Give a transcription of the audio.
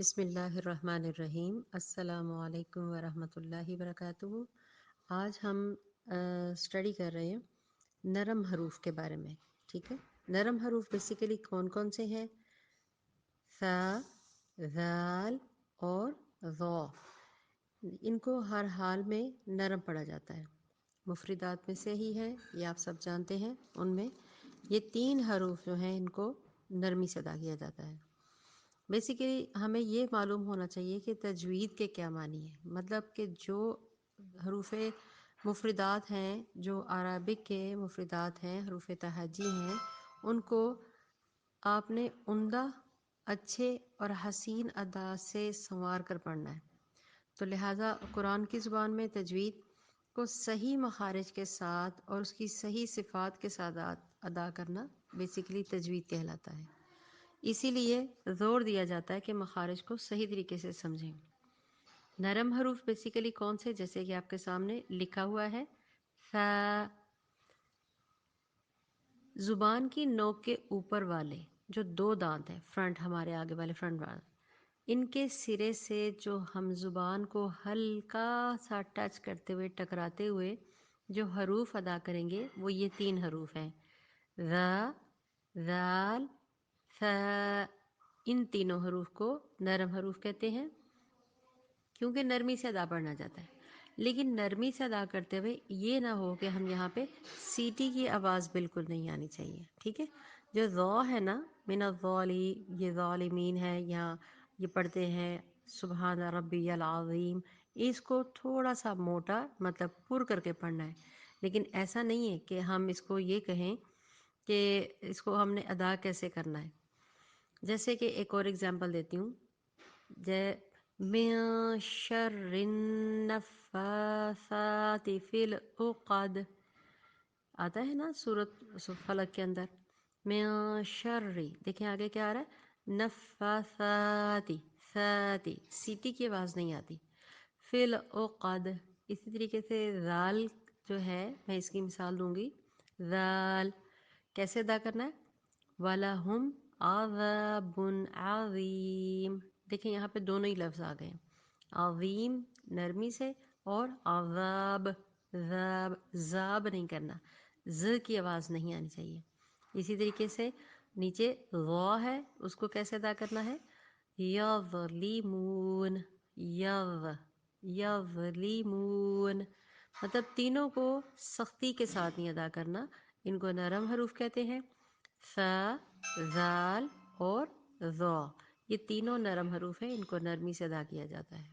بسم اللہ الرحمن الرحیم۔ السلام علیکم ورحمۃ اللہ وبرکاتہ۔ آج ہم اسٹڈی کر رہے ہیں نرم حروف کے بارے میں، ٹھیک ہے۔ نرم حروف بیسیکلی کون کون سے ہیں؟ ثا، ذال اور ظا۔ ان کو ہر حال میں نرم پڑھا جاتا ہے، مفردات میں سے ہی ہے، یہ آپ سب جانتے ہیں۔ ان میں یہ تین حروف جو ہیں ان کو نرمی سے ادا کیا جاتا ہے۔ بیسیکلی ہمیں یہ معلوم ہونا چاہیے کہ تجوید کے کیا معنی ہے، مطلب کہ جو حروف مفردات ہیں، جو عربک کے مفردات ہیں، حروف تہجی ہیں، ان کو آپ نے عمدہ، اچھے اور حسین ادا سے سنوار کر پڑھنا ہے۔ تو لہٰذا قرآن کی زبان میں تجوید کو صحیح مخارج کے ساتھ اور اس کی صحیح صفات کے ساتھ ادا کرنا بیسیکلی تجوید کہلاتا ہے۔ اسی لیے زور دیا جاتا ہے کہ مخارج کو صحیح طریقے سے سمجھیں۔ نرم حروف بیسیکلی کون سے، جیسے کہ آپ کے سامنے لکھا ہوا ہے، ثا، زبان کی نوک کے اوپر والے جو دو دانت ہیں، فرنٹ، ہمارے آگے والے فرنٹ دانت، ان کے سرے سے جو ہم زبان کو ہلکا سا ٹچ کرتے ہوئے، ٹکراتے ہوئے جو حروف ادا کریں گے وہ یہ تین حروف ہیں، ذا، ذال، ثا۔ ان تینوں حروف کو نرم حروف کہتے ہیں کیونکہ نرمی سے ادا پڑھنا جاتا ہے۔ لیکن نرمی سے ادا کرتے ہوئے یہ نہ ہو کہ ہم یہاں پہ سیٹی کی آواز بالکل نہیں آنی چاہیے، ٹھیک ہے۔ جو ذا ہے نا، من الظالی، یہ ظالمین ہے، یہاں یہ پڑھتے ہیں سبحان ربی العظیم، اس کو تھوڑا سا موٹا مطلب پر کر کے پڑھنا ہے۔ لیکن ایسا نہیں ہے کہ ہم اس کو یہ کہیں کہ اس کو ہم نے ادا کیسے کرنا ہے۔ جیسے کہ ایک اور اگزامپل دیتی ہوں، من شر النفاثات فی العقد، آتا ہے نا سورۃ فلق کے اندر، من شر، دیکھیں آگے کیا آ رہا ہے، نفاثاتی، ساتی، سیٹی کی آواز نہیں آتی، فی العقد۔ اسی طریقے سے ذال جو ہے، میں اس کی مثال دوں گی، ذال کیسے ادا کرنا ہے، وَلَهُمْ عَذَابٌ عَظِيمٌ، دیکھیں یہاں پہ دونوں ہی لفظ آ گئے ہیں، عظیم نرمی سے اور عذاب، ذاب، زاب نہیں کرنا، ز کی آواز نہیں آنی چاہیے۔ اسی طریقے سے نیچے غا ہے، اس کو کیسے ادا کرنا ہے، یظلمون، یظلمون، مطلب تینوں کو سختی کے ساتھ نہیں ادا کرنا، ان کو نرم حروف کہتے ہیں۔ ثا، ذال اور ظا، یہ تینوں نرم حروف ہیں، ان کو نرمی سے ادا کیا جاتا ہے۔